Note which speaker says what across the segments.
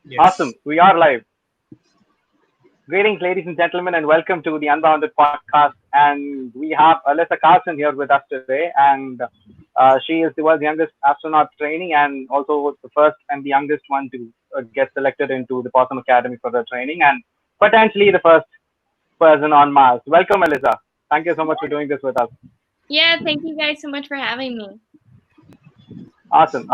Speaker 1: Yes.
Speaker 2: Awesome. We are live. Greetings, ladies and gentlemen, and welcome to the Unbounded podcast. And we have Alyssa Carson here with us today. And she is the world's youngest astronaut trainee and also the first and the youngest one to get selected into the Possum Academy for the training and potentially the first person on Mars. Welcome, Alyssa. Thank you so much for doing this with us.
Speaker 3: Yeah, thank you guys so much for having me.
Speaker 2: Awesome.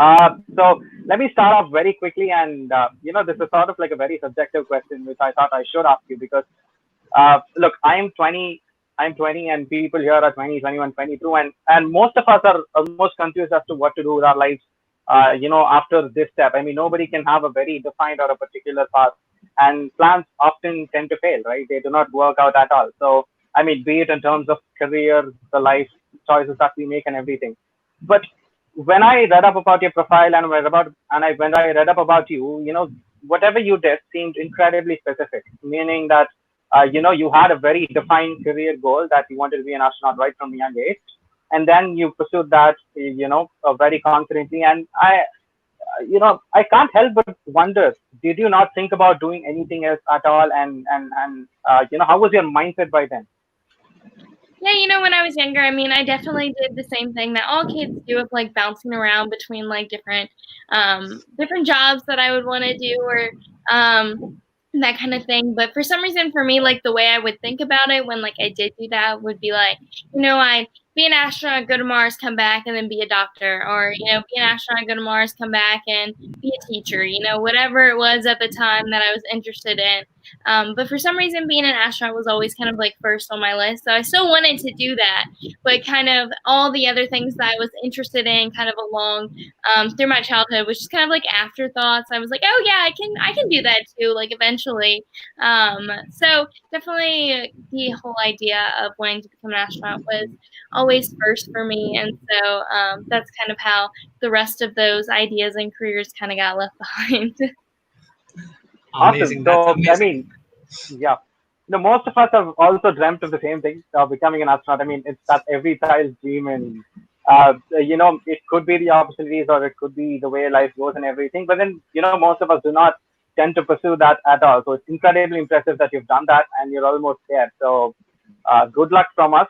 Speaker 2: So let me start off very quickly, and this is sort of like a very subjective question, which I thought I should ask you because, look, I'm 20, and people here are 20, 21, 22, and most of us are almost confused as to what to do with our lives. After this step, I mean, nobody can have a very defined or a particular path, and plans often tend to fail, right? They do not work out at all. So, I mean, be it in terms of career, the life choices that we make, and everything. But when I read up about your profile and when I read up about you, whatever you did seemed incredibly specific, meaning that you had a very defined career goal that you wanted to be an astronaut right from a young age, and then you pursued that very confidently. And I can't help but wonder, did you not think about doing anything else at all? And how was your mindset by then?
Speaker 3: Yeah, when I was younger, I mean, I definitely did the same thing that all kids do of like bouncing around between like different jobs that I would want to do or that kind of thing. But for some reason, for me, like the way I would think about it when like I did do that would be like, I'd be an astronaut, go to Mars, come back, and then be a doctor, or be an astronaut, go to Mars, come back, and be a teacher. Whatever it was at the time that I was interested in. But for some reason, being an astronaut was always kind of like first on my list. So I still wanted to do that, but kind of all the other things that I was interested in, kind of along through my childhood, was just kind of like afterthoughts. I was like, oh yeah, I can do that too, like eventually. So definitely the whole idea of wanting to become an astronaut was always first for me, and so that's kind of how the rest of those ideas and careers kind of got left behind.
Speaker 2: Awesome.
Speaker 1: Amazing. That's
Speaker 2: So, I
Speaker 1: amazing.
Speaker 2: mean, yeah. Most of us have also dreamt of the same thing, becoming an astronaut. I mean, it's that every child's dream, and it could be the opportunities, or it could be the way life goes and everything. But then, most of us do not tend to pursue that at all. So it's incredibly impressive that you've done that, and you're almost there. So, good luck from us.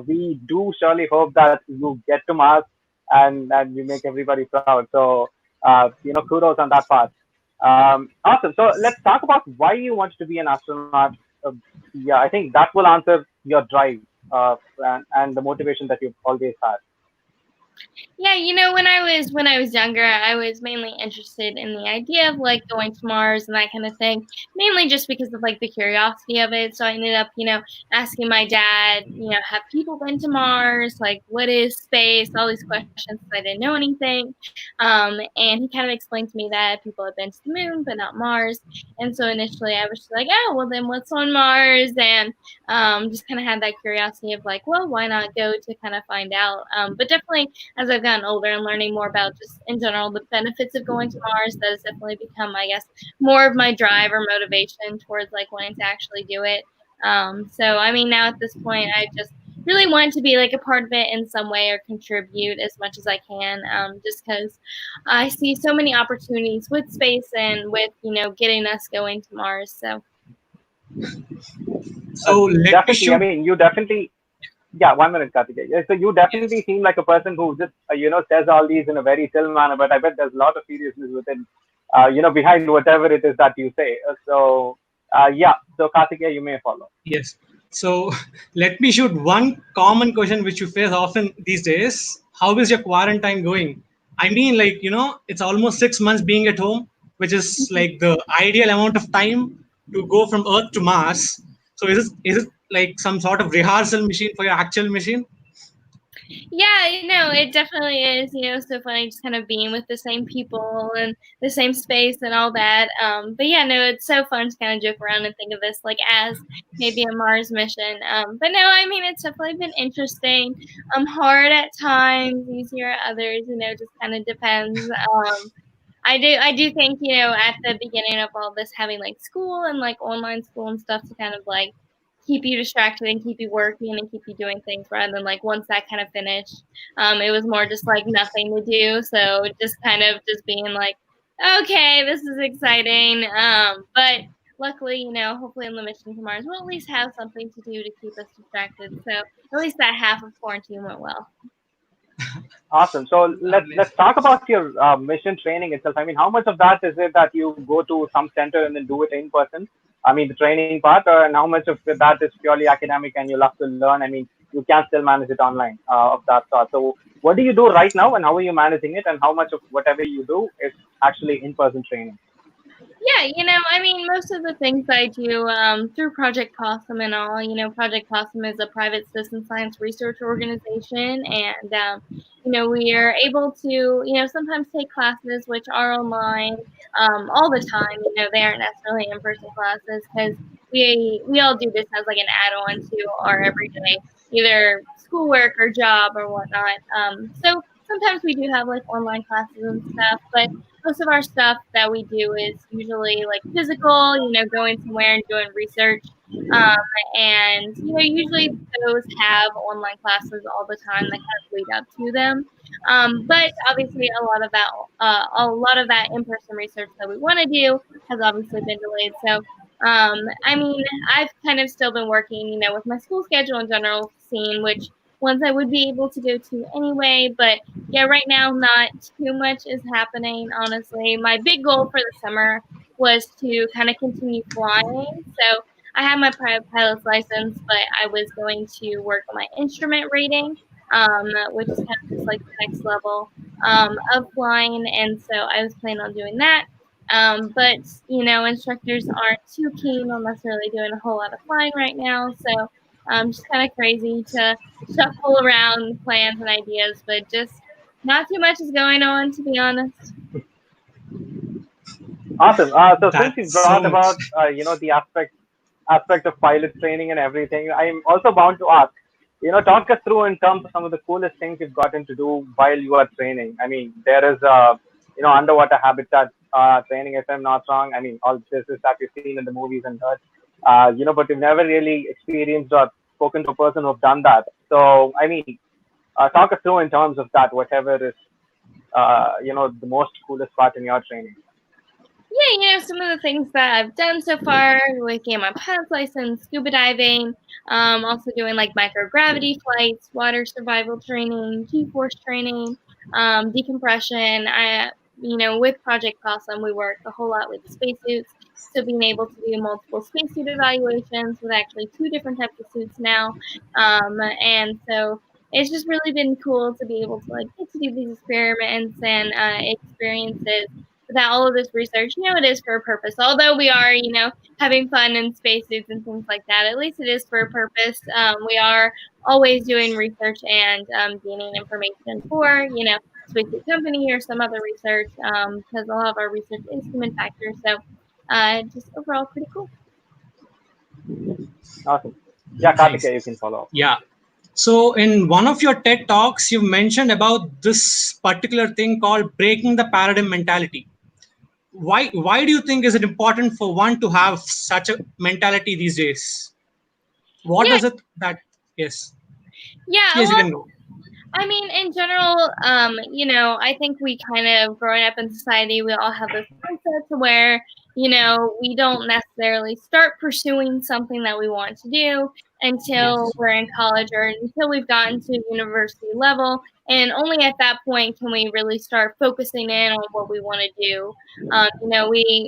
Speaker 2: We do surely hope that you get to Mars and you make everybody proud. So, kudos on that part. Awesome. So let's talk about why you want to be an astronaut. Uh, yeah, I think that will answer your drive and the motivation that you've always had.
Speaker 3: Yeah, when I was younger, I was mainly interested in the idea of like going to Mars and that kind of thing, mainly just because of like the curiosity of it. So I ended up, asking my dad, have people been to Mars? Like, what is space? All these questions because I didn't know anything. And he kind of explained to me that people had been to the moon, but not Mars. And so initially, I was just like, oh, well, then what's on Mars? And just kind of had that curiosity of like, well, why not go to kind of find out? But definitely as I've gotten older and learning more about just in general the benefits of going to Mars, that has definitely become, I guess, more of my drive or motivation towards like wanting to actually do it. So I mean, now at this point, I just really want to be like a part of it in some way or contribute as much as I can, just because I see so many opportunities with space and with getting us going to Mars. So
Speaker 1: So let me
Speaker 2: Definitely. I
Speaker 1: shoot.
Speaker 2: mean, you definitely. Yeah, 1 minute, Karthikeya. Yeah, so you definitely
Speaker 1: Yes.
Speaker 2: seem like a person who just says all these in a very chill manner, but I bet there's a lot of seriousness within behind whatever it is that you say. Yeah. So Karthikeya, you may follow.
Speaker 1: Yes. So let me shoot one common question which you face often these days. How is your quarantine going? I mean, like, it's almost 6 months being at home, which is like the ideal amount of time to go from Earth to Mars. So is it like some sort of rehearsal machine for your actual machine?
Speaker 3: yeah, it definitely is, so funny just kind of being with the same people and the same space and all that. But yeah, no, it's so fun to kind of joke around and think of this like as maybe a Mars mission. But no, I mean, it's definitely been interesting. Hard at times, easier at others, just kind of depends. I do think, at the beginning of all this, having like school and like online school and stuff to kind of like keep you distracted and keep you working and keep you doing things rather than like once that kind of finished, it was more just like nothing to do. So just kind of just being like Okay, this is exciting. But luckily, hopefully on the mission to Mars, we'll at least have something to do to keep us distracted. So at least that half of quarantine went well.
Speaker 2: Awesome. So let's talk about your mission training itself. I mean, how much of that is it that you go to some center and then do it in person? I mean, the training part, and how much of that is purely academic and you love to learn? I mean, you can still manage it online of that sort. So, what do you do right now, and how are you managing it? And how much of whatever you do is actually in-person training?
Speaker 3: Yeah, I mean, most of the things I do through Project Possum and all, Project Possum is a private citizen science research organization. And, we are able to, sometimes take classes which are online all the time. They aren't necessarily in-person classes because we all do this as like an add-on to our everyday, either schoolwork or job or whatnot. So sometimes we do have like online classes and stuff, but most of our stuff that we do is usually like physical, going somewhere and doing research. And usually those have online classes all the time that kind of lead up to them. But obviously, a lot of that in-person research that we want to do has obviously been delayed. So, I mean, I've kind of still been working, with my school schedule in general, seeing which ones I would be able to go to anyway. But yeah, right now, not too much is happening, honestly. My big goal for the summer was to kind of continue flying. So I have my private pilot's license, but I was going to work on my instrument rating, which is kind of just like the next level of flying. And so I was planning on doing that. But, instructors aren't too keen on necessarily doing a whole lot of flying right now. So just kind of crazy to shuffle around plans and ideas, but just not too much is going on, to be honest.
Speaker 2: Awesome. So since
Speaker 1: That
Speaker 2: you brought about
Speaker 1: sounds
Speaker 2: the aspect of pilot training and everything, I'm also bound to ask, talk us through in terms of some of the coolest things you've gotten to do while you are training. I mean, there is underwater habitat training, if I'm not wrong. I mean, all this is that we've seen in the movies and that, but we've never really experienced or spoken to a person who've done that. So, I mean, talk us through in terms of that, whatever is the most coolest part in your training.
Speaker 3: Yeah, some of the things that I've done so far, like getting my pilot's license, scuba diving, also doing like microgravity flights, water survival training, G-force training, decompression. With Project Possum, we work a whole lot with spacesuits. So being able to do multiple spacesuit evaluations with actually 2 different types of suits now. And so it's just really been cool to be able to like get to do these experiments and experiences without all of this research. It is for a purpose. Although we are, having fun in spacesuits and things like that, at least it is for a purpose. We are always doing research and gaining information for, spacesuit company or some other research, because a lot of our research is human factors. So just overall pretty cool.
Speaker 2: Awesome. Yeah,
Speaker 1: nice.
Speaker 2: Karthika, you can follow up.
Speaker 1: Yeah. So, in one of your TED talks, you mentioned about this particular thing called breaking the paradigm mentality. Why do you think is it important for one to have such a mentality these days? What
Speaker 3: Yeah,
Speaker 1: is it that yes?
Speaker 3: yeah.
Speaker 1: Yes, you
Speaker 3: Well,
Speaker 1: can go.
Speaker 3: I mean, in general, I think we kind of growing up in society, we all have this mindset to where, we don't necessarily start pursuing something that we want to do until
Speaker 1: Yes.
Speaker 3: we're in college or until we've gotten to university level. And only at that point can we really start focusing in on what we want to do.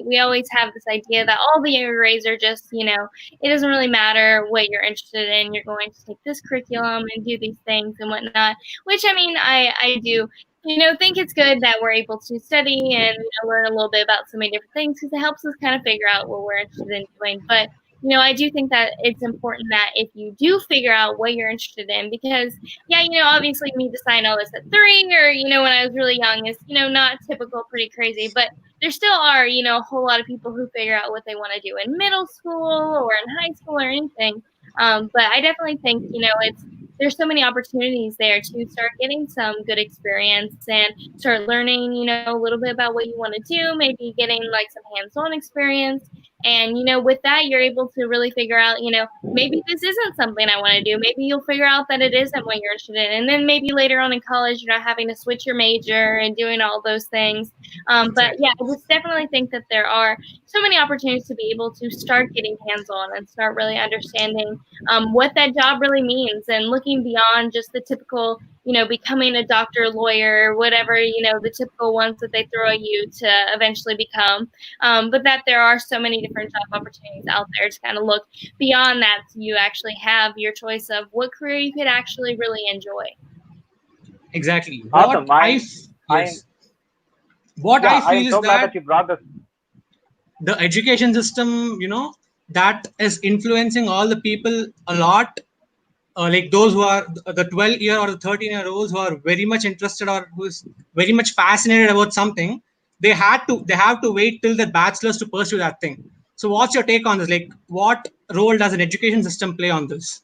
Speaker 3: We always have this idea that all the degrees are just, it doesn't really matter what you're interested in. You're going to take this curriculum and do these things and whatnot, which I mean, I do, think it's good that we're able to study and learn a little bit about so many different things because it helps us kind of figure out what we're interested in doing. But I do think that it's important that if you do figure out what you're interested in, because yeah, obviously me deciding all this at 3 or when I was really young is not typical, pretty crazy, but there still are a whole lot of people who figure out what they want to do in middle school or in high school or anything. But I definitely think there's so many opportunities there to start getting some good experience and start learning, a little bit about what you want to do, maybe getting like some hands-on experience. And, with that, you're able to really figure out, maybe this isn't something I want to do. Maybe you'll figure out that it isn't what you're interested in. And then maybe later on in college, you're not having to switch your major and doing all those things. But yeah, I just definitely think that there are so many opportunities to be able to start getting hands-on and start really understanding what that job really means, and looking beyond just the typical, becoming a doctor, lawyer, whatever, the typical ones that they throw at you to eventually become. But that there are so many different job opportunities out there to kind of look beyond that, so you actually have your choice of what career you could actually really enjoy.
Speaker 1: Exactly.
Speaker 2: Awesome.
Speaker 1: Yes. What I
Speaker 2: I am
Speaker 1: feel is
Speaker 2: so glad
Speaker 1: that
Speaker 2: that you brought this.
Speaker 1: the education system, that is influencing all the people a lot. Like those who are the 12-year or the 13-year-olds who are very much interested or who is very much fascinated about something, they have to wait till the bachelor's to pursue that thing. So what's your take on this? Like, what role does an education system play on this?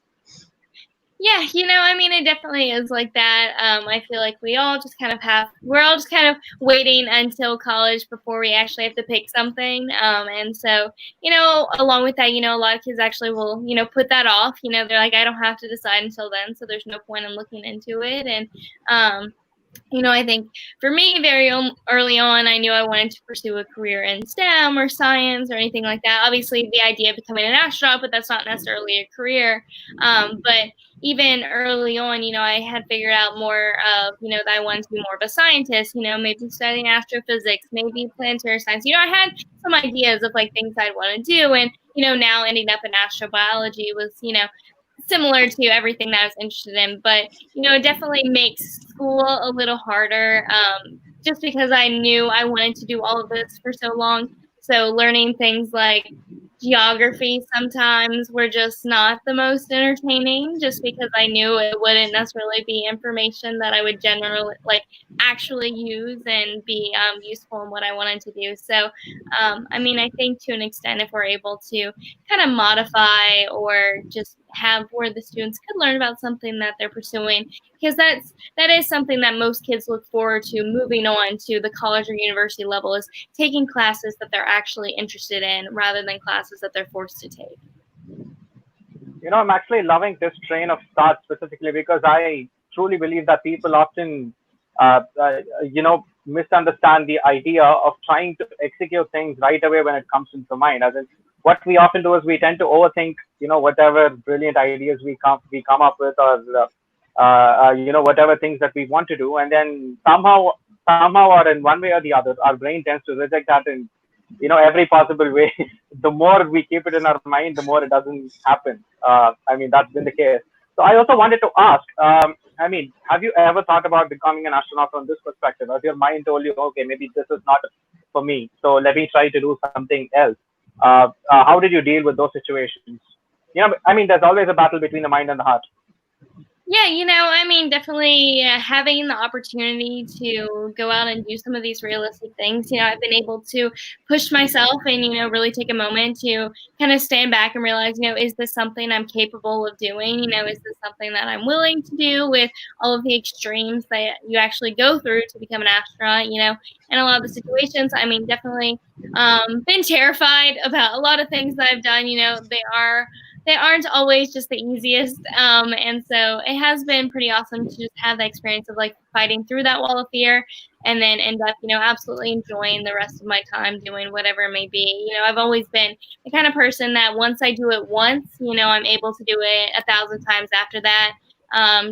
Speaker 3: Yeah, it definitely is like that. I feel like we're all just kind of waiting until college before we actually have to pick something. And so, along with that, a lot of kids actually will, put that off. They're like, I don't have to decide until then, so there's no point in looking into it. And, I think for me, very early on, I knew I wanted to pursue a career in STEM or science or anything like that. Obviously, the idea of becoming an astronaut, but that's not necessarily a career. But even early on, I had figured out more of, that I wanted to be more of a scientist, maybe studying astrophysics, maybe planetary science. I had some ideas of like things I'd want to do. And, now ending up in astrobiology was, similar to everything that I was interested in. But, it definitely makes school a little harder, just because I knew I wanted to do all of this for so long. So learning things like geography sometimes were just not the most entertaining, just because I knew it wouldn't necessarily be information that I would generally actually use and be useful in what I wanted to do. So I think to an extent, if we're able to kind of modify or just have where the students could learn about something that they're pursuing, because that is something that most kids look forward to moving on to the college or university level, is taking classes that they're actually interested in rather than classes that they're forced to take.
Speaker 2: I'm actually loving this train of thought specifically because I truly believe that people often, uh, uh, misunderstand the idea of trying to execute things right away when it comes into mind. As in, what we often do is we tend to overthink, whatever brilliant ideas we come up with, or whatever things that we want to do, and then somehow, or in one way or the other, our brain tends to reject that in every possible way. The more we keep it in our mind, the more it doesn't happen. That's been the case. So I also wanted to ask, have you ever thought about becoming an astronaut from this perspective? Has your mind told you, okay, maybe this is not for me, so let me try to do something else? How did you deal with those situations? There's always a battle between the mind and the heart.
Speaker 3: Yeah, definitely having the opportunity to go out and do some of these realistic things. I've been able to push myself and, really take a moment to kind of stand back and realize, is this something I'm capable of doing? Is this something that I'm willing to do with all of the extremes that you actually go through to become an astronaut? In a lot of the situations, definitely been terrified about a lot of things that I've done. They aren't always just the easiest. And so it has been pretty awesome to just have the experience of fighting through that wall of fear, and then end up, absolutely enjoying the rest of my time doing whatever it may be. I've always been the kind of person that once I do it once, I'm able to do it 1,000 times after that.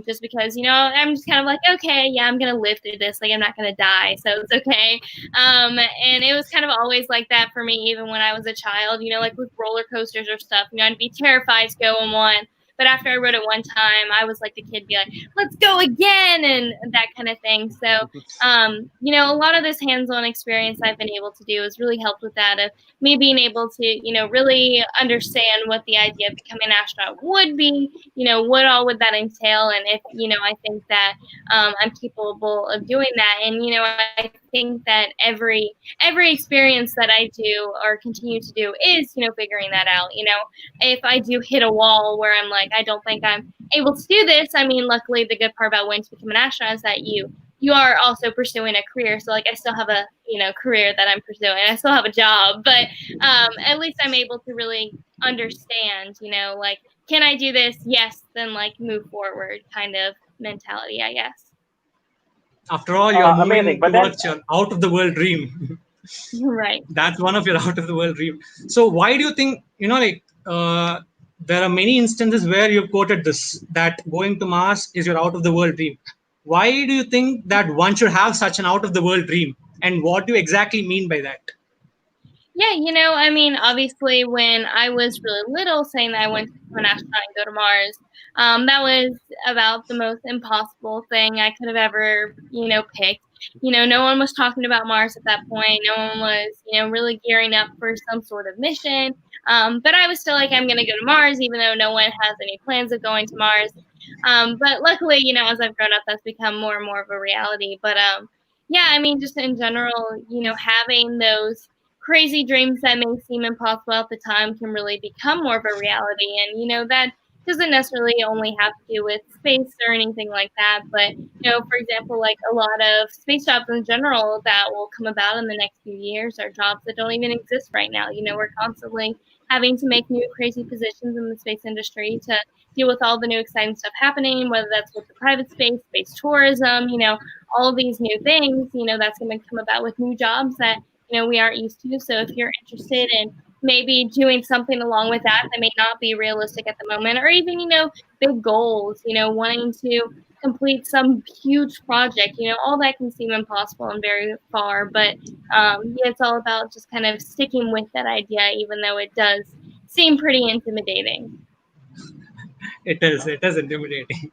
Speaker 3: Just because, I'm just kind of like, okay, yeah, I'm going to live through this. I'm not going to die. So it's okay. And it was kind of always like that for me, even when I was a child, with roller coasters or stuff, I'd be terrified to go on one. But after I rode it one time, I was like the kid, be like, let's go again, and that kind of thing. So, a lot of this hands-on experience I've been able to do has really helped with that, of me being able to, really understand what the idea of becoming an astronaut would be, what all would that entail, and if, I think that I'm capable of doing that. And, I think that every experience that I do or continue to do is, figuring that out. If I do hit a wall where I'm like, I don't think I'm able to do this, luckily the good part about wanting to become an astronaut is that you you are also pursuing a career. So like I still have a career that I'm pursuing. I still have a job, but at least I'm able to really understand, like, can I do this? Yes, then like move forward kind of mentality, I guess.
Speaker 1: After all, you're
Speaker 2: Amazing.
Speaker 1: moving
Speaker 2: But then,
Speaker 1: towards your out of the world dream.
Speaker 3: Right.
Speaker 1: That's one of your out of the world dream. So why do you think, there are many instances where you've quoted this, that going to Mars is your out of the world dream? Why do you think that one should have such an out of the world dream, and what do you exactly mean by that?
Speaker 3: Yeah, I mean, obviously, when I was really little, saying that I wanted to become an astronaut and go to Mars, that was about the most impossible thing I could have ever, picked. No one was talking about Mars at that point. No one was, really gearing up for some sort of mission. But I was still like, I'm going to go to Mars, even though no one has any plans of going to Mars. But luckily, as I've grown up, that's become more and more of a reality. But yeah, I mean, just in general, having those crazy dreams that may seem impossible at the time can really become more of a reality. And, that doesn't necessarily only have to do with space or anything like that. But, for example, like a lot of space jobs in general that will come about in the next few years are jobs that don't even exist right now. We're constantly having to make new crazy positions in the space industry to deal with all the new exciting stuff happening, whether that's with the private space tourism, all of these new things, that's going to come about with new jobs that we aren't used to. So if you're interested in maybe doing something along with that may not be realistic at the moment, or even, big goals, wanting to complete some huge project, all that can seem impossible and very far. But yeah, it's all about just kind of sticking with that idea, even though it does seem pretty intimidating.
Speaker 1: It is intimidating.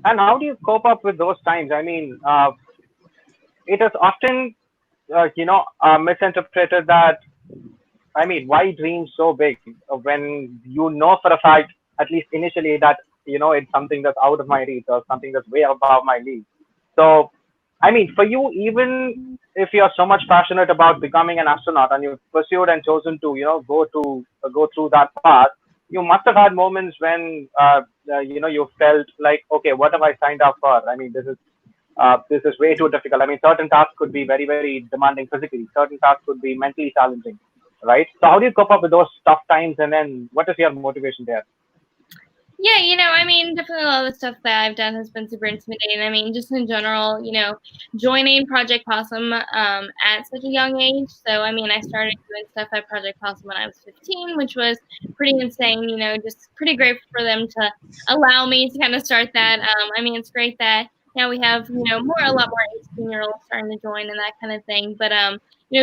Speaker 2: and how do you cope up with those times? I mean, it is often, misinterpreted that, I mean, why dream so big when you know for a fact, at least initially, that it's something that's out of my reach or something that's way above my league. So, I mean, for you, even if you're so much passionate about becoming an astronaut and you've pursued and chosen to, go through that path, you must have had moments when, you felt like, okay, what have I signed up for? I mean, this is way too difficult. I mean, certain tasks could be very, very demanding physically. Certain tasks could be mentally challenging, right? So how do you cope up with those tough times? And then what is your motivation there?
Speaker 3: Yeah, I mean, definitely a lot of the stuff that I've done has been super intimidating. I mean, just in general, joining Project Possum at such a young age. So, I mean, I started doing stuff at Project Possum when I was 15, which was pretty insane, just pretty grateful for them to allow me to kind of start that. I mean, it's great that now we have, a lot more 18-year-olds starting to join and that kind of thing. But,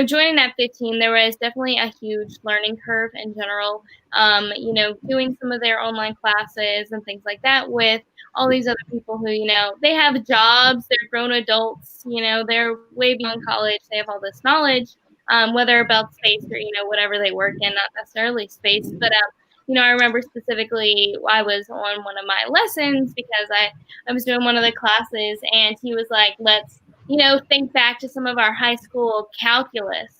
Speaker 3: joining at 15, there was definitely a huge learning curve in general. Doing some of their online classes and things like that with all these other people who, they have jobs, they're grown adults, they're way beyond college, they have all this knowledge, whether about space or, whatever they work in, not necessarily space. But, I remember specifically I was on one of my lessons because I was doing one of the classes and he was like, let's, think back to some of our high school calculus.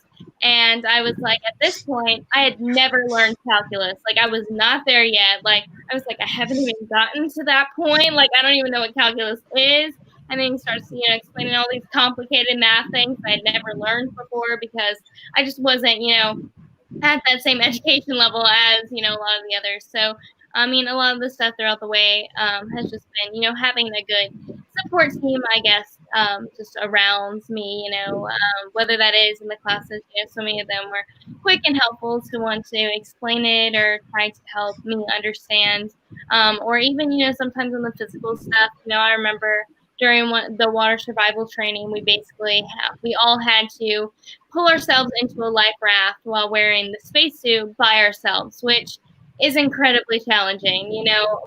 Speaker 3: And I was like, at this point, I had never learned calculus. Like, I was not there yet. Like, I was like, I haven't even gotten to that point. Like, I don't even know what calculus is. And then he starts, explaining all these complicated math things I had never learned before because I just wasn't, at that same education level as, a lot of the others. So, I mean, a lot of the stuff throughout the way has just been, having a good support team, I guess, just around me, whether that is in the classes, so many of them were quick and helpful to want to explain it or try to help me understand, or even, sometimes in the physical stuff, I remember during the water survival training, we all had to pull ourselves into a life raft while wearing the spacesuit by ourselves, which is incredibly challenging.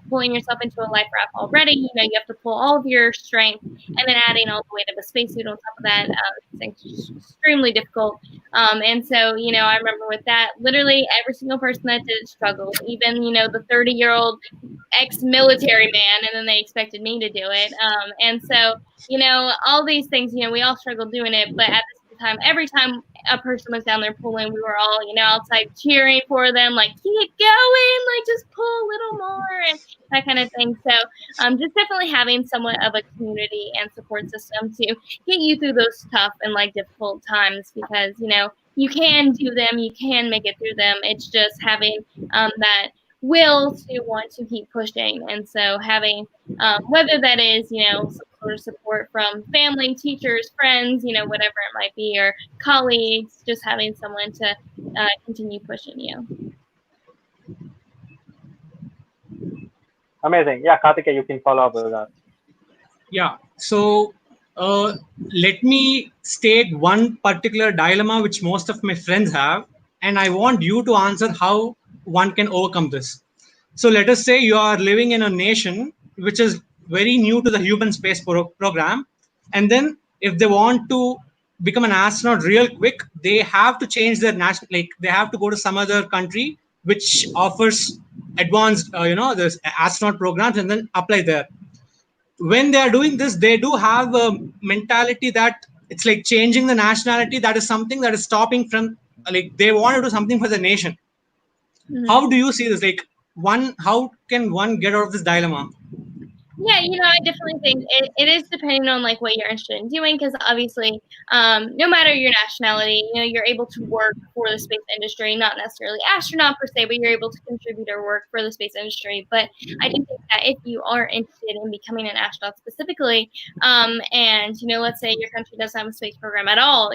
Speaker 3: Pulling yourself into a life raft already, you have to pull all of your strength and then adding all the weight of a spacesuit on top of that. It's extremely difficult. And so, I remember with that, literally every single person that did it struggled, even, the 30-year-old ex-military man, and then they expected me to do it. And so, all these things, we all struggled doing it, but at the time. Every time a person was down there pulling, we were all, outside cheering for them, like, keep going, like, just pull a little more, and that kind of thing. So just definitely having somewhat of a community and support system to get you through those tough and, like, difficult times, because, you can do them, you can make it through them. It's just having that will to want to keep pushing. And so having, whether that is, some sort of support from family, teachers, friends, whatever it might be, or colleagues, just having someone to continue pushing you.
Speaker 2: Amazing. Yeah, Karthika, you can follow up with that.
Speaker 1: Yeah. So let me state one particular dilemma which most of my friends have, and I want you to answer how one can overcome this. So let us say you are living in a nation which is very new to the human space program, and then if they want to become an astronaut real quick, they have to change their national, like they have to go to some other country which offers advanced, this astronaut programs, and then apply there. When they are doing this, they do have a mentality that it's like changing the nationality. That is something that is stopping from, like, they want to do something for the nation.
Speaker 3: Mm-hmm.
Speaker 1: How do you see this? Like, how can one get out of this dilemma?
Speaker 3: Yeah, I definitely think it is depending on, like, what you're interested in doing, because obviously, no matter your nationality, you're able to work for the space industry, not necessarily astronaut per se, but you're able to contribute or work for the space industry. But I do think that if you are interested in becoming an astronaut specifically, and, let's say your country doesn't have a space program at all,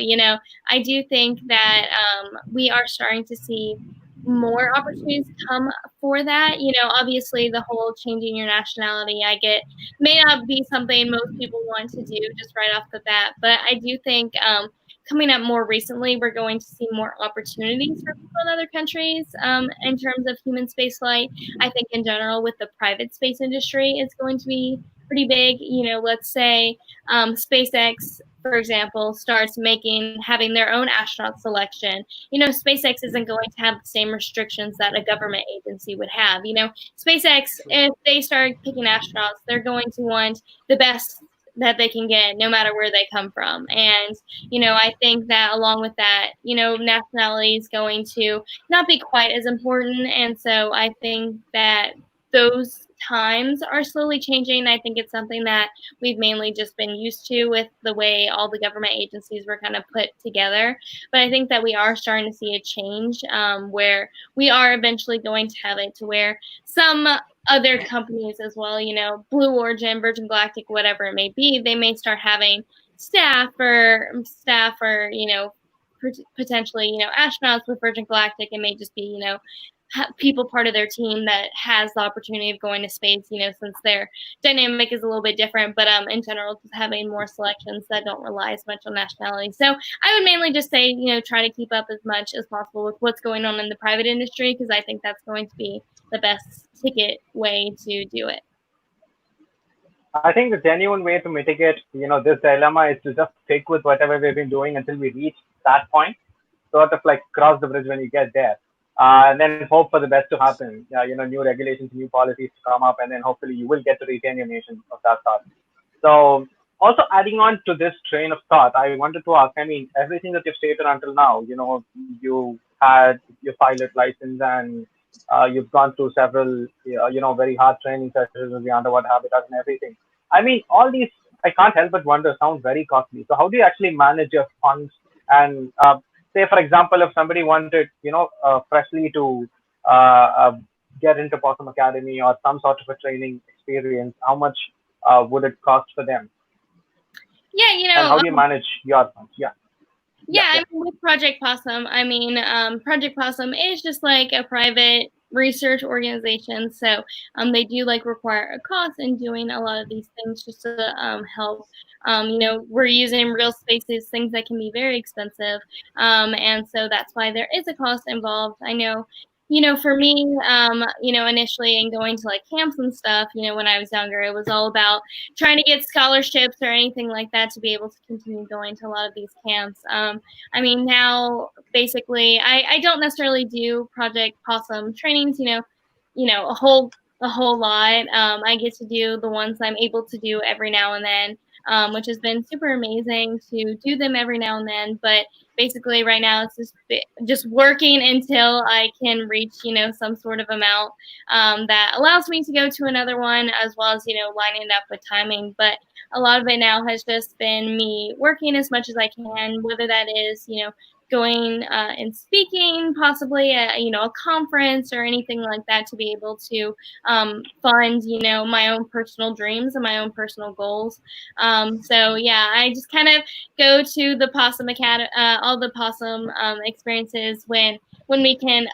Speaker 3: I do think that we are starting to see more opportunities come for that. Obviously the whole changing your nationality, I get, may not be something most people want to do just right off the bat, but I do think coming up more recently, we're going to see more opportunities for people in other countries in terms of human spaceflight. I think in general with the private space industry, it's going to be pretty big. Let's say SpaceX, for example, starts having their own astronaut selection. SpaceX isn't going to have the same restrictions that a government agency would have. SpaceX, if they start picking astronauts, they're going to want the best that they can get, no matter where they come from. And, I think that along with that, nationality is going to not be quite as important. And so I think that those times are slowly changing. I think it's something that we've mainly just been used to with the way all the government agencies were kind of put together. But I think that we are starting to see a change where we are eventually going to have it to where some other companies as well, Blue Origin, Virgin Galactic, whatever it may be, they may start having staff or potentially, astronauts with Virgin Galactic. It may just be, people part of their team that has the opportunity of going to space, since their dynamic is a little bit different, but in general, just having more selections that don't rely as much on nationality. So I would mainly just say, try to keep up as much as possible with what's going on in the private industry, because I think that's going to be the best ticket way to do it.
Speaker 2: I think the genuine way to mitigate, this dilemma is to just stick with whatever we've been doing until we reach that point, sort of like cross the bridge when you get there. And then hope for the best to happen. New regulations, new policies to come up, and then hopefully you will get to retain your nation of that sort. So, also adding on to this train of thought, I wanted to ask. I mean, everything that you've stated until now, you had your pilot license, and you've gone through several, very hard training sessions in the underwater habitat and everything. I mean, all these, I can't help but wonder, sound very costly. So, how do you actually manage your funds and say, for example, if somebody wanted, freshly to get into Possum Academy or some sort of a training experience, how much would it cost for them?
Speaker 3: Yeah,
Speaker 2: and how do you manage your funds?
Speaker 3: Yeah, I mean, with Project Possum, Project Possum is just like a private research organization. So they do like require a cost in doing a lot of these things just to help. We're using real spaces, things that can be very expensive. And so that's why there is a cost involved. I know, for me, initially and going to like camps and stuff, when I was younger, it was all about trying to get scholarships or anything like that to be able to continue going to a lot of these camps. Now basically I don't necessarily do Project Possum trainings, a whole lot. I get to do the ones I'm able to do every now and then. which has been super amazing to do them every now and then. But basically right now it's just working until I can reach, some sort of amount that allows me to go to another one, as well as, lining it up with timing. But a lot of it now has just been me working as much as I can, whether that is, going and speaking, possibly at a conference or anything like that, to be able to fund my own personal dreams and my own personal goals. So yeah, I just kind of go to the Possum Academy, all the Possum experiences when we can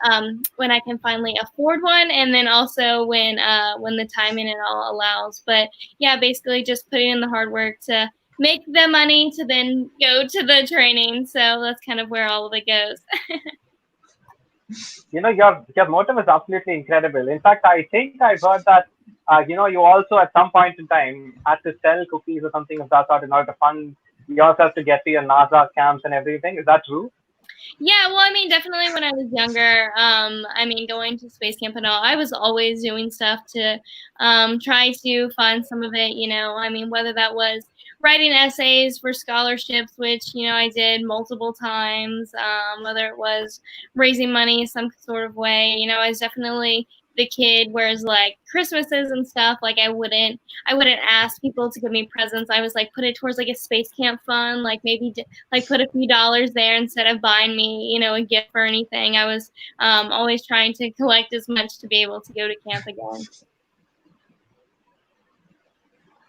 Speaker 3: when I can finally afford one, and then also when the timing and all allows. But yeah, basically just putting in the hard work to make the money to then go to the training. So that's kind of where all of it goes.
Speaker 2: Your motive is absolutely incredible. In fact, I think I heard that you also at some point in time had to sell cookies or something of that sort in order to fund yourself to get to your NASA camps and everything. Is that true?
Speaker 3: Yeah, well, I mean, definitely when I was younger, going to space camp and all, I was always doing stuff to try to fund some of it, whether that was writing essays for scholarships, which, I did multiple times, whether it was raising money some sort of way, I was definitely the kid, whereas like Christmases and stuff, like I wouldn't ask people to give me presents. I was like, put it towards like a space camp fund, like maybe like put a few dollars there instead of buying me, a gift or anything. I was always trying to collect as much to be able to go to camp again.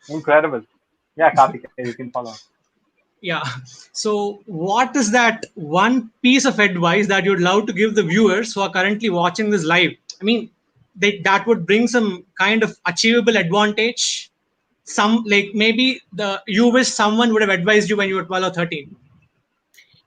Speaker 2: Incredible. Yeah, Karthik, you can follow.
Speaker 1: Yeah. So, what is that one piece of advice that you'd love to give the viewers who are currently watching this live? I mean, that would bring some kind of achievable advantage. Some, like, maybe you wish someone would have advised you when you were 12 or 13.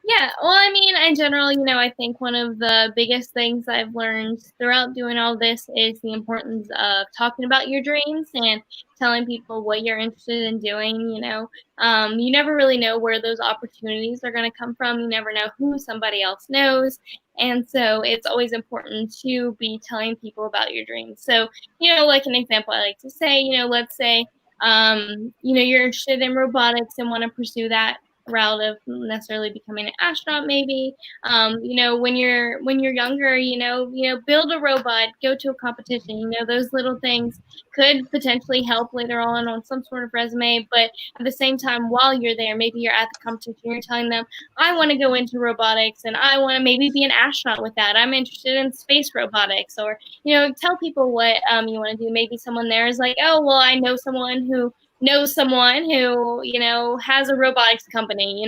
Speaker 3: Yeah, well, I mean, in general, I think one of the biggest things I've learned throughout doing all this is the importance of talking about your dreams and telling people what you're interested in doing. You never really know where those opportunities are going to come from. You never know who somebody else knows. And so it's always important to be telling people about your dreams. So, like an example I like to say, let's say, you're interested in robotics and want to pursue that route of necessarily becoming an astronaut. Maybe when you're younger, build a robot, go to a competition. Those little things could potentially help later on some sort of resume. But at the same time, while you're there, maybe you're at the competition, you're telling them, I want to go into robotics and I want to maybe be an astronaut with that. I'm interested in space robotics. Or tell people what you want to do. Maybe someone there is like, oh, well, I know someone who has a robotics company.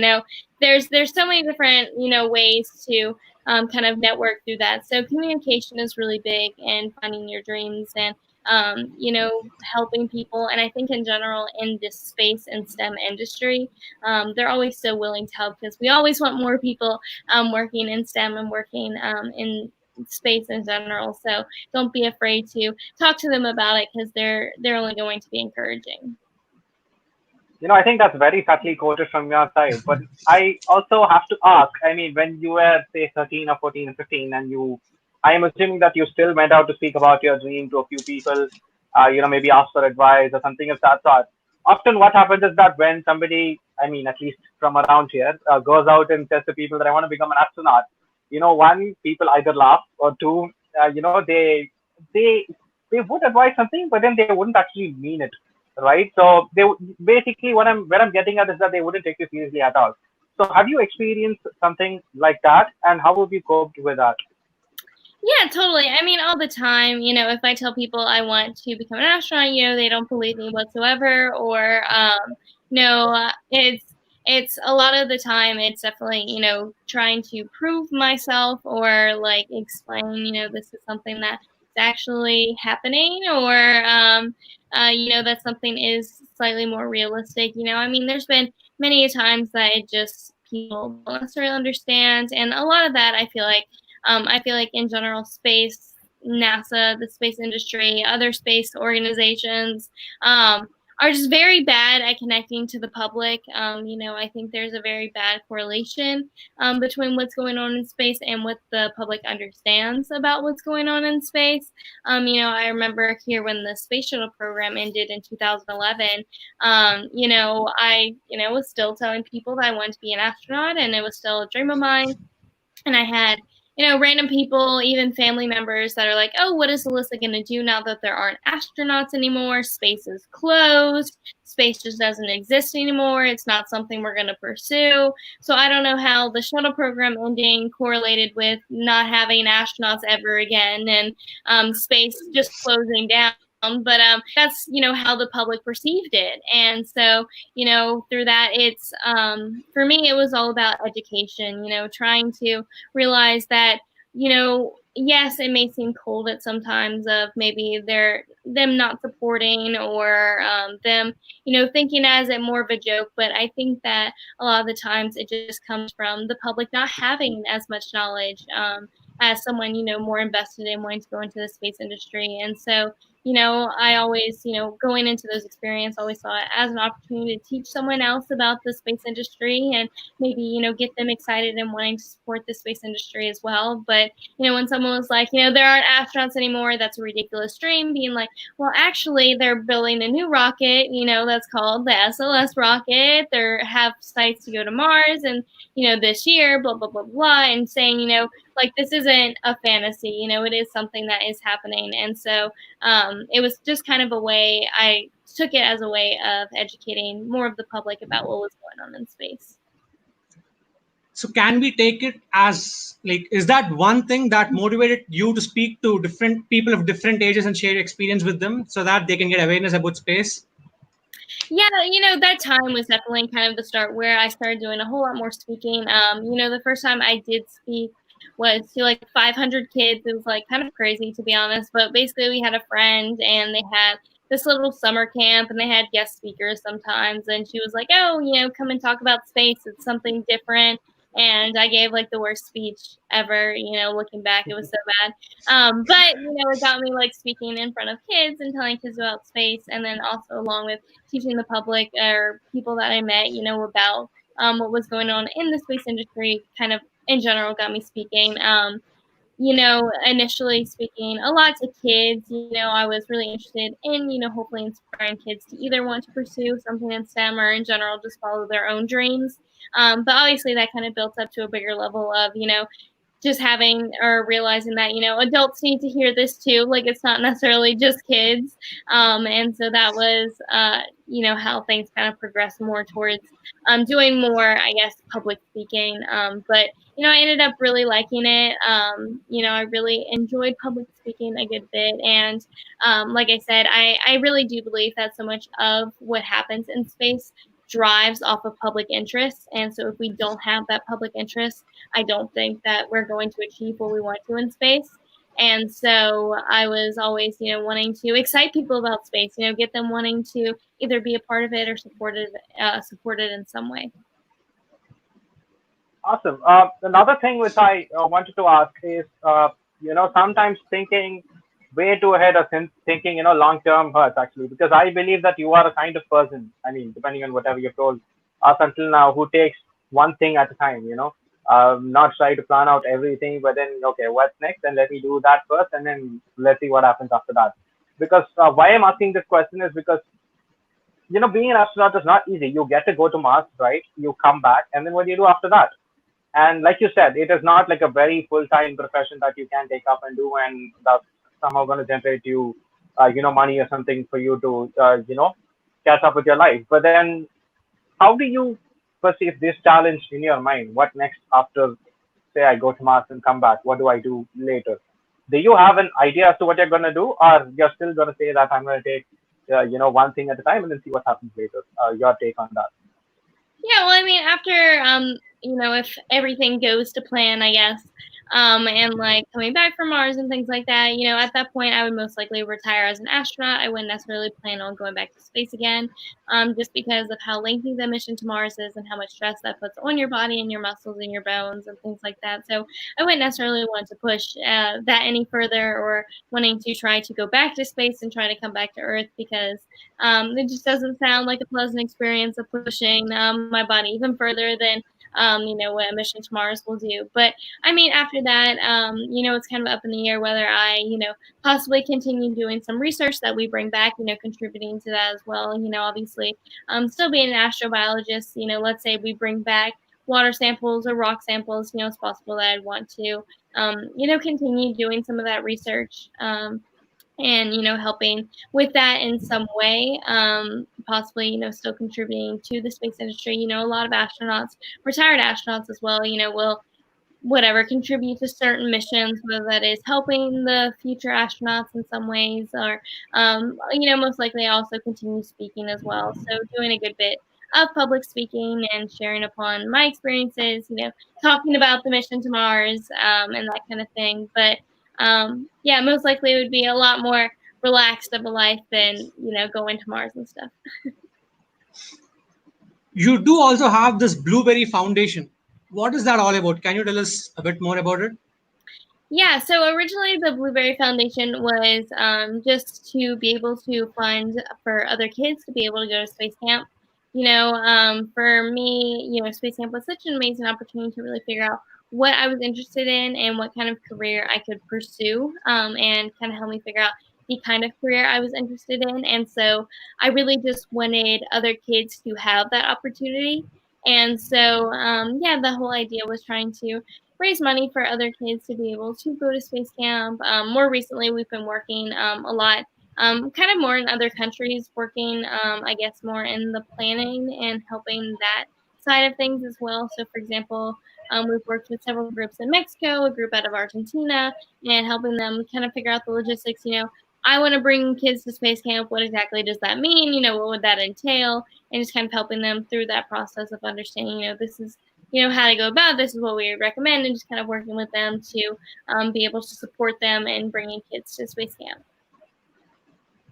Speaker 3: There's so many different ways to kind of network through that. So communication is really big, and finding your dreams and helping people. And I think in general in this space and STEM industry, they're always so willing to help, because we always want more people working in STEM and working in space in general. So don't be afraid to talk to them about it, because they're only going to be encouraging.
Speaker 2: I think that's very subtly quoted from your side. But I also have to ask, I mean, when you were, say, 13 or 14 or 15, and I am assuming that you still went out to speak about your dream to a few people, maybe ask for advice or something of that sort. Often what happens is that when somebody, I mean, at least from around here, goes out and says to people that I want to become an astronaut, one, people either laugh, or two, they would advise something, but then they wouldn't actually mean it, right? So they basically what I'm getting at is that they wouldn't take you seriously at all. So have you experienced something like that, and how have you coped with that?
Speaker 3: Yeah, totally. I mean, all the time, if I tell people I want to become an astronaut, they don't believe me whatsoever, or it's a lot of the time it's definitely trying to prove myself, or like explain this is something that's actually happening, or that something is slightly more realistic. I mean, there's been many times that it just people don't necessarily understand, and a lot of that I feel like in general, space, NASA, the space industry, other space organizations are just very bad at connecting to the public. I think there's a very bad correlation between what's going on in space and what the public understands about what's going on in space. I remember here when the space shuttle program ended in 2011. I was still telling people that I wanted to be an astronaut, and it was still a dream of mine. And I had, random people, even family members that are like, oh, what is Alyssa going to do now that there aren't astronauts anymore? Space is closed. Space just doesn't exist anymore. It's not something we're going to pursue. So I don't know how the shuttle program ending correlated with not having astronauts ever again and space just closing down. But that's, how the public perceived it. And so, through that, it's, for me, it was all about education, trying to realize that, yes, it may seem cold at sometimes of maybe them not supporting or them, thinking as it more of a joke. But I think that a lot of the times it just comes from the public not having as much knowledge as someone, more invested in wanting to go into the space industry. And so, I always, going into those experiences, always saw it as an opportunity to teach someone else about the space industry and maybe, get them excited and wanting to support the space industry as well. But, when someone was like, there aren't astronauts anymore, that's a ridiculous dream, being like, well, actually, they're building a new rocket, that's called the SLS rocket. They have sites to go to Mars and, this year, blah, blah, blah, blah, and saying, like, this isn't a fantasy, it is something that is happening. And so it was just kind of a way, I took it as a way of educating more of the public about what was going on in space.
Speaker 1: So can we take it as, like, is that one thing that motivated you to speak to different people of different ages and share your experience with them so that they can get awareness about space?
Speaker 3: Yeah, that time was definitely kind of the start where I started doing a whole lot more speaking. The first time I did speak was to like 500 kids. It was like kind of crazy, to be honest. But basically, we had a friend and they had this little summer camp and they had guest speakers sometimes. And she was like, oh, come and talk about space. It's something different. And I gave like the worst speech ever, looking back, it was so bad. But, it got me like speaking in front of kids and telling kids about space. And then also along with teaching the public or people that I met, about what was going on in the space industry, kind of in general, got me speaking. Initially speaking a lot to kids, I was really interested in, hopefully inspiring kids to either want to pursue something in STEM or in general just follow their own dreams. But obviously that kind of built up to a bigger level of, just having or realizing that, adults need to hear this too. Like, it's not necessarily just kids. And so that was, how things kind of progressed more towards doing more, I guess, public speaking. But, I ended up really liking it. I really enjoyed public speaking a good bit. And like I said, I really do believe that so much of what happens in space drives off of public interest. And so if we don't have that public interest, I don't think that we're going to achieve what we want to in space. And so I was always, wanting to excite people about space, get them wanting to either be a part of it or support it in some way.
Speaker 2: Awesome. Another thing which I wanted to ask is, sometimes thinking way too ahead of thinking, long term hurts actually, because I believe that you are a kind of person. I mean, depending on whatever you've told us until now, who takes one thing at a time, not try to plan out everything, but then, okay, what's next? And let me do that first, and then let's see what happens after that. Because why I'm asking this question is because, being an astronaut is not easy. You get to go to Mars, right? You come back, and then what do you do after that? And like you said, it is not like a very full-time profession that you can take up and do, and that's somehow going to generate you, money or something for you to, catch up with your life. But then, how do you perceive this challenge in your mind? What next after, say, I go to Mars and come back? What do I do later? Do you have an idea as to what you're going to do, or you're still going to say that I'm going to take, one thing at a time and then see what happens later? Your take on that?
Speaker 3: Yeah, well, I mean, after, if everything goes to plan, I guess, and like coming back from Mars and things like that. At that point, I would most likely retire as an astronaut. I wouldn't necessarily plan on going back to space again, just because of how lengthy the mission to Mars is and how much stress that puts on your body and your muscles and your bones and things like that. So I wouldn't necessarily want to push that any further, or wanting to try to go back to space and try to come back to Earth, because it just doesn't sound like a pleasant experience of pushing my body even further than what a mission to Mars will do. But I mean, after that, it's kind of up in the air whether I, possibly continue doing some research that we bring back, contributing to that as well. Obviously, still being an astrobiologist, let's say we bring back water samples or rock samples, it's possible that I'd want to, continue doing some of that research. And helping with that in some way, possibly still contributing to the space industry. A lot of astronauts, retired astronauts as well, will whatever contribute to certain missions, whether that is helping the future astronauts in some ways, or most likely also continue speaking as well. So doing a good bit of public speaking and sharing upon my experiences, talking about the mission to Mars, and that kind of thing. But yeah, most likely it would be a lot more relaxed of a life than going to Mars and stuff.
Speaker 1: You do also have this Blueberry Foundation. What is that all about? Can you tell us a bit more about it?
Speaker 3: Yeah, so originally the Blueberry Foundation was just to be able to fund for other kids to be able to go to space camp. For me, space camp was such an amazing opportunity to really figure out what I was interested in and what kind of career I could pursue, and kind of help me figure out the kind of career I was interested in. And so I really just wanted other kids to have that opportunity. And so, yeah, the whole idea was trying to raise money for other kids to be able to go to space camp. More recently, we've been working a lot, kind of more in other countries, working, I guess, more in the planning and helping that side of things as well. So, for example, we've worked with several groups in Mexico, a group out of Argentina, and helping them kind of figure out the logistics. I want to bring kids to space camp. What exactly does that mean? What would that entail? And just kind of helping them through that process of understanding, this is how to go about it. This is what we recommend, and just kind of working with them to be able to support them in bringing kids to space camp.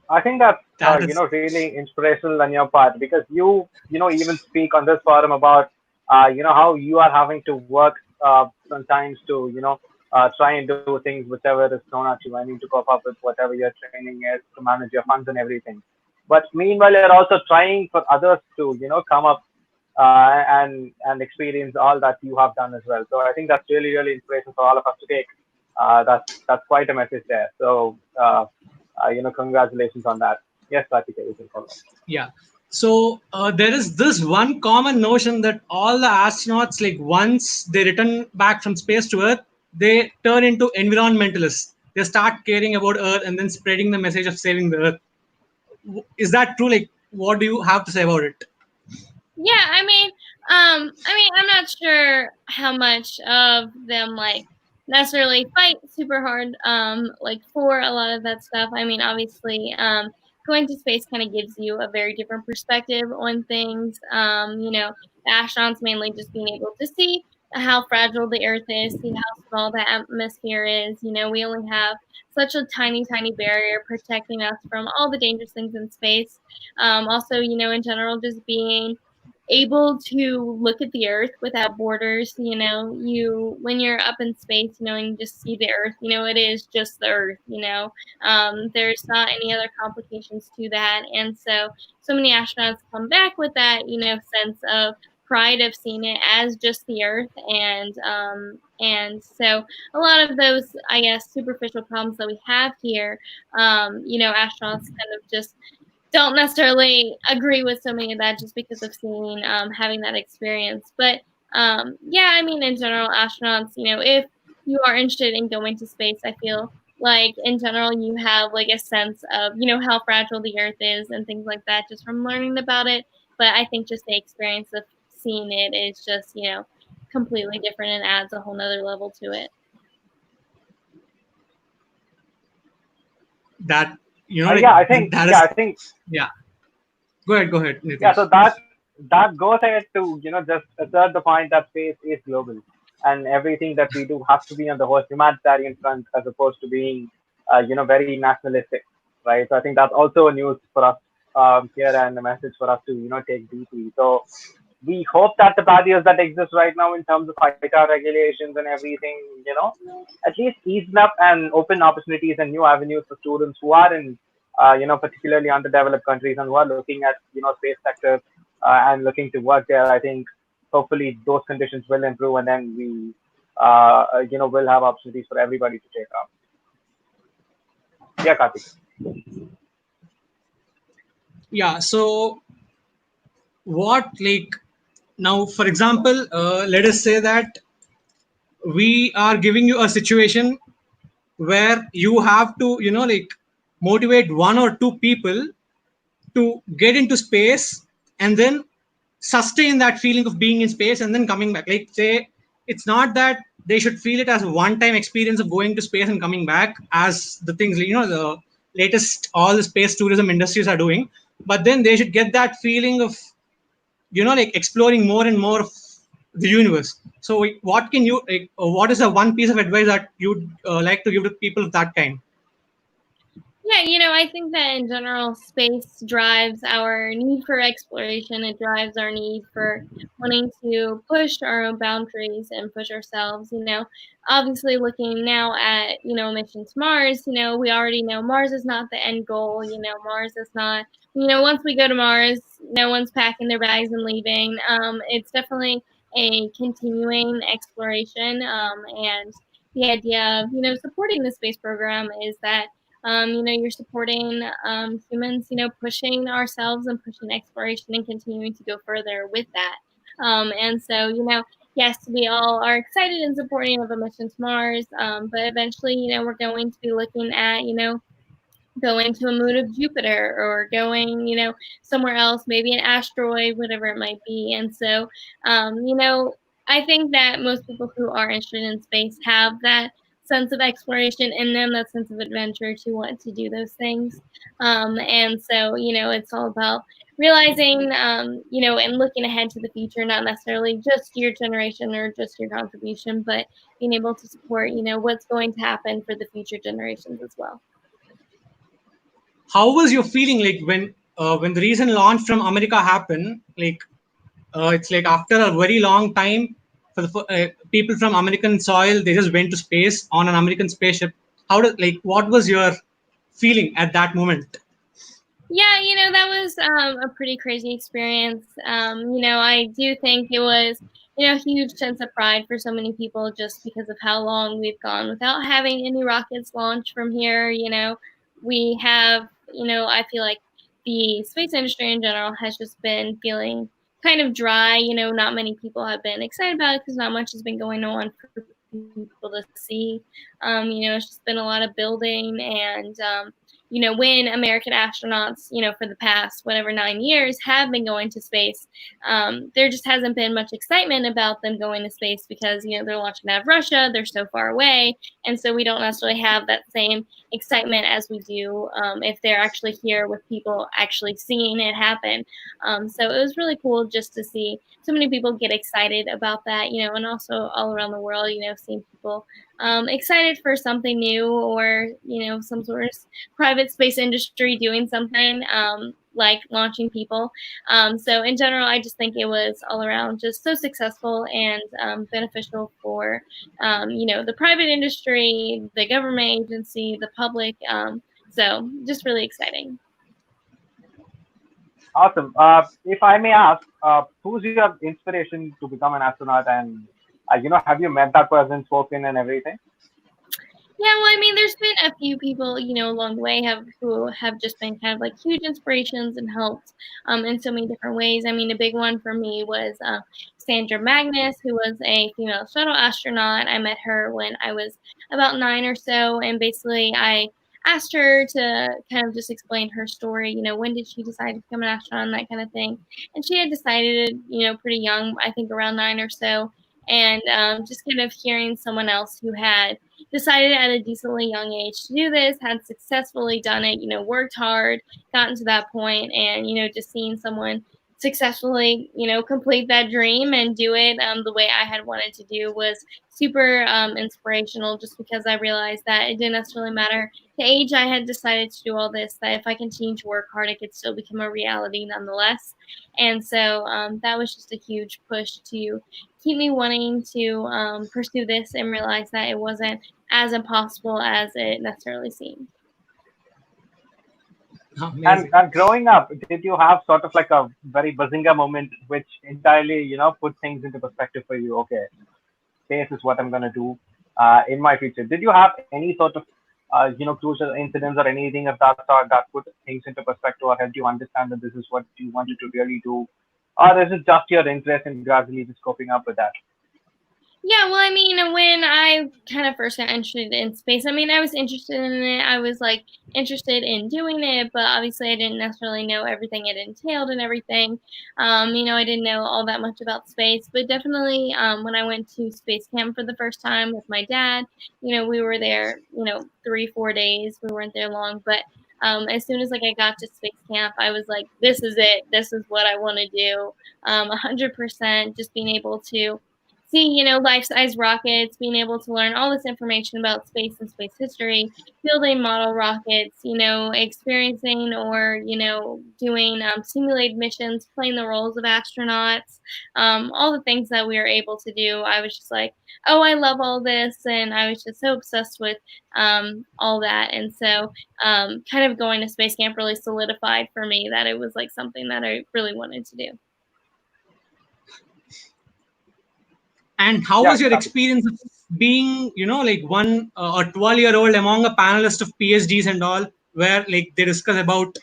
Speaker 2: I think that's
Speaker 1: That is
Speaker 2: really inspirational on your part, because you even speak on this forum about how you are having to work sometimes to try and do things whichever is thrown at you. I mean, to cope up with whatever your training is, to manage your funds and everything. But meanwhile, you're also trying for others to come up and experience all that you have done as well. So I think that's really inspirational for all of us to take. That's quite a message there. So congratulations on that. Yes, Pratika, you can follow.
Speaker 1: Yeah. So there is this one common notion that all the astronauts, like once they return back from space to Earth, they turn into environmentalists. They start caring about Earth and then spreading the message of saving the Earth. Is that true? Like, what do you have to say about it?
Speaker 3: Yeah, I'm not sure how much of them like necessarily fight super hard, like for a lot of that stuff. I mean, obviously, going to space kind of gives you a very different perspective on things. The astronauts mainly just being able to see how fragile the Earth is, see how small the atmosphere is. We only have such a tiny barrier protecting us from all the dangerous things in space. Also, in general, just being able to look at the earth without borders. You when you're up in space, and you just see the earth, it is just the earth. There's not any other complications to that. And so many astronauts come back with that sense of pride of seeing it as just the earth. And so a lot of those, I guess, superficial problems that we have here, astronauts kind of just don't necessarily agree with so many of that, just because of seeing, having that experience. But yeah, I mean, in general, astronauts, if you are interested in going to space, I feel like in general you have like a sense of how fragile the Earth is and things like that, just from learning about it. But I think just the experience of seeing it is just completely different and adds a whole nother level to it.
Speaker 1: That
Speaker 2: Yeah, I think.
Speaker 1: that
Speaker 2: Yeah,
Speaker 1: is
Speaker 2: I think.
Speaker 1: yeah. Go ahead,
Speaker 2: Yeah,
Speaker 1: Nitish.
Speaker 2: so that goes ahead to just assert the point that space is global. and everything that we do has to be on the whole humanitarian front as opposed to being, very nationalistic, right? So I think that's also a news for us here and a message for us to, take deeply. So we hope that the barriers that exist right now in terms of ITAR regulations and everything, at least ease up and open opportunities and new avenues for students who are in, particularly underdeveloped countries and who are looking at, space sector and looking to work there. I think hopefully those conditions will improve, and then we, will have opportunities for everybody to take up. Yeah, Karthik.
Speaker 1: Yeah. So what, like, now, for example, let us say that we are giving you a situation where you have to, motivate one or two people to get into space and then sustain that feeling of being in space and then coming back. Like, say, it's not that they should feel it as a one time experience of going to space and coming back, as the things, the latest all the space tourism industries are doing, but then they should get that feeling of, exploring more and more of the universe. So what can you, what is the one piece of advice that you'd like to give to people of that kind?
Speaker 3: Yeah, I think that in general, space drives our need for exploration. It drives our need for wanting to push our own boundaries and push ourselves. Obviously, looking now at, mission to Mars, we already know Mars is not the end goal. Mars is not, once we go to Mars, no one's packing their bags and leaving. It's definitely a continuing exploration. And the idea of, supporting the space program is that you're supporting humans, pushing ourselves and pushing exploration and continuing to go further with that. And so, yes, we all are excited and supporting of a mission to Mars, but eventually, we're going to be looking at, going to a moon of Jupiter or going, somewhere else, maybe an asteroid, whatever it might be. And so, I think that most people who are interested in space have that sense of exploration in them, that sense of adventure to want to do those things. And so, it's all about realizing, and looking ahead to the future, not necessarily just your generation or just your contribution, but being able to support, what's going to happen for the future generations as well.
Speaker 1: How was your feeling, like, when the recent launch from America happened? Like, it's like after a very long time, for the people from American soil, they just went to space on an American spaceship. How did, like, what was your feeling at that moment?
Speaker 3: Yeah, that was a pretty crazy experience. I do think it was, a huge sense of pride for so many people just because of how long we've gone without having any rockets launched from here. We have, I feel like the space industry in general has just been feeling kind of dry. Not many people have been excited about it because not much has been going on for people to see. It's just been a lot of building and, when American astronauts, for the past whatever 9 years have been going to space, there just hasn't been much excitement about them going to space because, they're launching out of Russia, they're so far away. And so we don't necessarily have that same excitement as we do if they're actually here with people actually seeing it happen. So it was really cool just to see so many people get excited about that, and also all around the world, seeing people excited for something new or, some sort of private space industry doing something like launching people. So in general, I just think it was all around just so successful and beneficial for, the private industry, the government agency, the public. So just really exciting.
Speaker 2: Awesome. If I may ask, who's your inspiration to become an astronaut? And have you met that person, spoken, and everything?
Speaker 3: Yeah, well, I mean, there's been a few people, along the way who have just been kind of like huge inspirations and helped in so many different ways. I mean, a big one for me was Sandra Magnus, who was a female shuttle astronaut. I met her when I was about 9 or so, and basically I asked her to kind of just explain her story. When did she decide to become an astronaut and that kind of thing? And she had decided, pretty young, I think around 9 or so, and just kind of hearing someone else who had decided at a decently young age to do this, had successfully done it, worked hard, gotten to that point, and, just seeing someone successfully, complete that dream and do it the way I had wanted to do was super inspirational, just because I realized that it didn't necessarily matter the age I had decided to do all this, that if I continued to work hard, it could still become a reality nonetheless. And so that was just a huge push to keep me wanting to pursue this and realize that it wasn't as impossible as it necessarily seemed.
Speaker 1: Amazing.
Speaker 2: And growing up, did you have sort of like a very bazinga moment which entirely, put things into perspective for you? Okay, space is what I'm gonna do in my future. Did you have any sort of, crucial incidents or anything of that sort that put things into perspective or helped you understand that this is what you wanted to really do, or is it just your interest in gradually just coping up with that?
Speaker 3: Yeah, well, I mean, when I kind of first got interested in space, I mean, I was interested in it. I was like interested in doing it, but obviously I didn't necessarily know everything it entailed and everything. I didn't know all that much about space, but definitely when I went to space camp for the first time with my dad, we were there, 3, 4 days. We weren't there long, but as soon as like I got to space camp, I was like, this is it. This is what I want to do. 100%, just being able to see, life-size rockets, being able to learn all this information about space and space history, building model rockets, experiencing or, doing simulated missions, playing the roles of astronauts, all the things that we were able to do. I was just like, oh, I love all this. And I was just so obsessed with all that. And so kind of going to space camp really solidified for me that it was like something that I really wanted to do.
Speaker 1: And how
Speaker 2: Yeah,
Speaker 1: was your experience of being, like a 12-year-old among a panelist of PhDs and all, where like they discuss about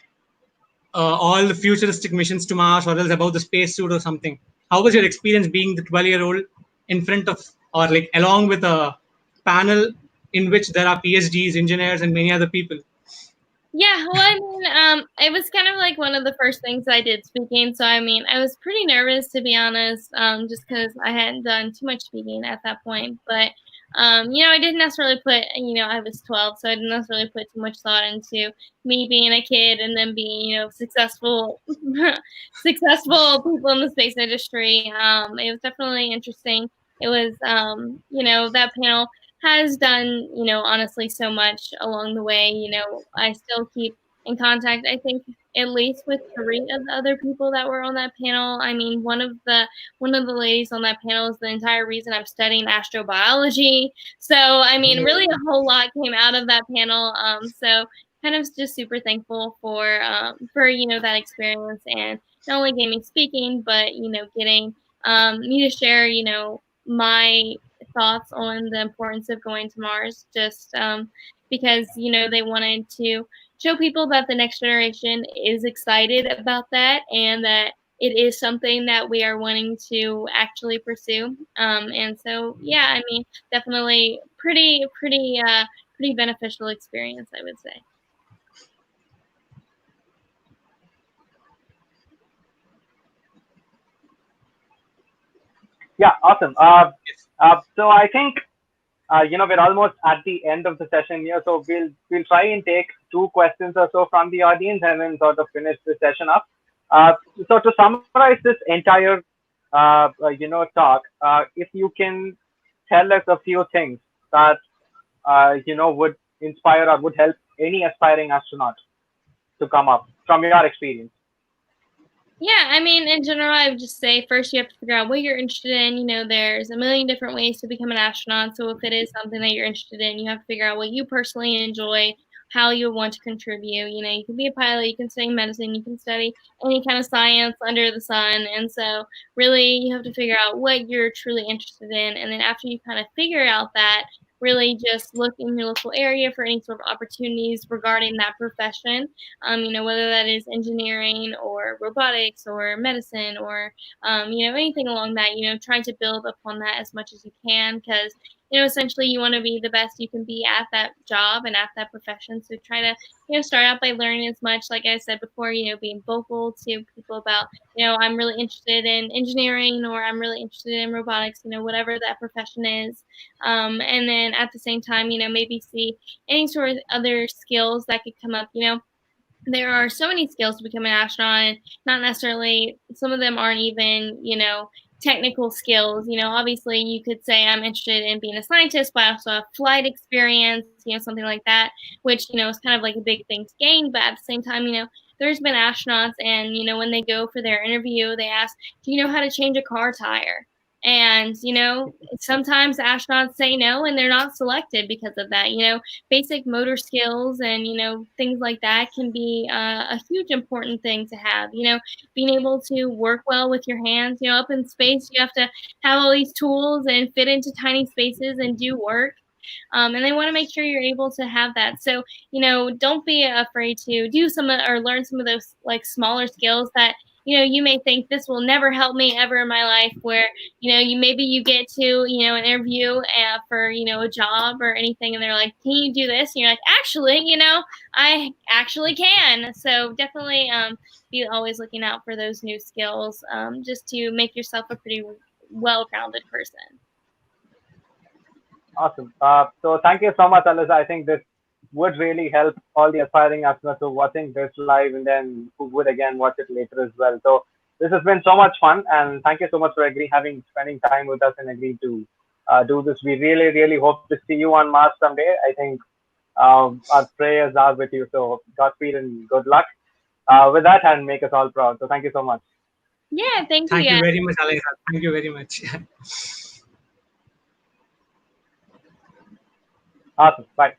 Speaker 1: all the futuristic missions to Mars or else about the spacesuit or something? How was your experience being the 12-year-old in front of or like along with a panel in which there are PhDs, engineers, and many other people?
Speaker 3: Yeah, well, I mean, it was kind of like one of the first things I did speaking. So, I mean, I was pretty nervous, to be honest, just because I hadn't done too much speaking at that point. But, I didn't necessarily put, I was 12, so I didn't necessarily put too much thought into me being a kid and then being, successful, successful people in the space industry. It was definitely interesting. It was, that panel has done, honestly so much along the way. I still keep in contact, I think, at least with 3 of the other people that were on that panel. I mean, one of the ladies on that panel is the entire reason I'm studying astrobiology. So, I mean, really a whole lot came out of that panel. So kind of just super thankful for that experience, and not only getting me speaking, but getting me to share my thoughts on the importance of going to Mars, just because they wanted to show people that the next generation is excited about that, and that it is something that we are wanting to actually pursue. And so, yeah, I mean, definitely pretty beneficial experience, I would say.
Speaker 2: Yeah, awesome. So I think we're almost at the end of the session here, so we'll try and take 2 questions or so from the audience and then sort of finish the session up. So to summarize this entire talk, if you can tell us a few things that would inspire or would help any aspiring astronaut to come up from your experience.
Speaker 3: Yeah, I mean, in general, I would just say first you have to figure out what you're interested in. There's a million different ways to become an astronaut. So if it is something that you're interested in, you have to figure out what you personally enjoy, how you want to contribute. You can be a pilot, you can study medicine, you can study any kind of science under the sun. And so really you have to figure out what you're truly interested in. And then after you kind of figure out that, really just look in your local area for any sort of opportunities regarding that profession. Whether that is engineering or robotics or medicine or, anything along that, trying to build upon that as much as you can, because, essentially you want to be the best you can be at that job and at that profession. So try to, start out by learning as much, like I said before, being vocal to people about, I'm really interested in engineering, or I'm really interested in robotics, whatever that profession is. And then at the same time, maybe see any sort of other skills that could come up, there are so many skills to become an astronaut, and not necessarily, some of them aren't even, technical skills. Obviously you could say I'm interested in being a scientist, but I also have flight experience, something like that, which, is kind of like a big thing to gain. But at the same time, there's been astronauts, and, when they go for their interview, they ask, do you know how to change a car tire? And, sometimes astronauts say no, and they're not selected because of that. Basic motor skills and, things like that can be a huge important thing to have. Being able to work well with your hands. Up in space, you have to have all these tools and fit into tiny spaces and do work. And they want to make sure you're able to have that. So, don't be afraid to do some or learn some of those like smaller skills that, you may think this will never help me ever in my life, where, you get to, an interview for, a job or anything, and they're like, can you do this? And you're like, actually, I actually can. So definitely be always looking out for those new skills, just to make yourself a pretty well-rounded person.
Speaker 2: Awesome. So thank you so much, Alyssa. I think this would really help all the aspiring astronauts who are watching this live and then who would again watch it later as well. So this has been so much fun, and thank you so much for spending time with us and agreeing to do this. We really, really hope to see you on Mars someday. I think our prayers are with you. So Godspeed and good luck with that, and make us all proud. So thank you so much.
Speaker 3: Yeah, thank you
Speaker 1: Thank you
Speaker 3: guys.
Speaker 1: very much, Alexa. Thank you very much.
Speaker 2: Awesome. Bye.